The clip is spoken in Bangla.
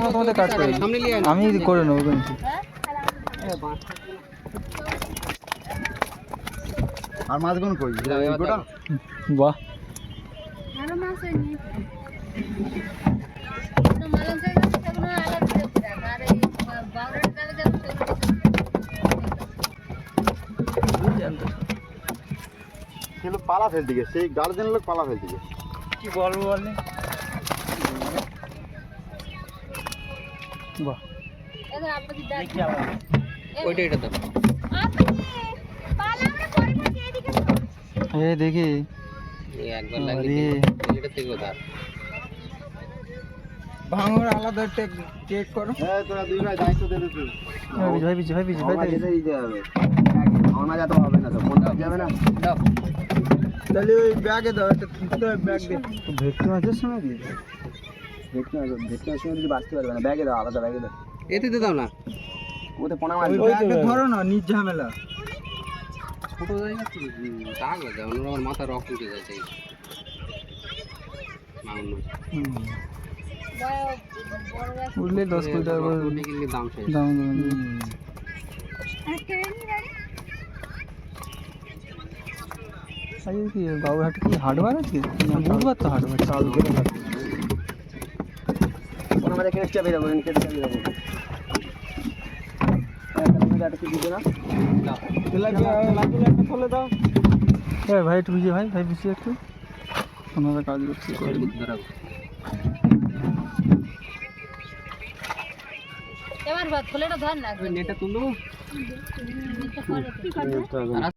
তোমরা তোমাদের কাজ করে আমি করে নেবো কিন্তু আর মাছগুলো কই গোটা বাহ আরো মাছ হয়নি তো মালন থেকে সেগুলো আলাদা দেখতে আর এই বাউরের জায়গা যাবে সেগুলো পালা ফেলতে গেছে সেই গার্জেন লোক পালা ফেলতে গেছে কি বলবো বলে বাহ এখন আপনি দেখি ওইটা এটা দাও আপনি পালা আমরা পরে পরে এদিকে দেখি এই একবার লাগিয়ে এটা থেকে ধর ভাঙর আলাদা টেক করো হ্যাঁ তোরা দুই ভাই দায়িত্ব দে দিতে ভাই বিজি ভাই যেতে দিতে হবে আমার যেতে হবে না তো ফোনটা যাবে না দাও তাহলে ওই ব্যাগে দাও একটা ব্যাগ দে ভেটকি মাছের সময় দিয়ে ভেটকি মাছের সময় যদি বাঁচতে পারবে না ব্যাগে দাও আলাদা ব্যাগে দাও এতে দিয়ে দাও না ওতে পোনা মাছ ওই ব্যাগে ধরো না নিজ ঝামেলা ছোট জায়গা তো দাগ লাগে আমার মাথা রক উঠে যাচ্ছে উঠলে 10 কোটি টাকা করে কিনলে দাম শেষ দাম আজকে কি বাবুঘাটে কি হাটবার আছে বুধবার তো হাটবার চালু করে পোনা মাছ কিনে চাবি দেবো কেটে চাবি দেবো কি দিবে না লাগিয়ে একটা ফলে দাও ভাই একটু বুঝিয়ে ভাই বুঝিয়ে একটু ওনারা কাজ করছে এবার ভাত ফলেটা ধর না নেটটা তুলো নেটটা পরে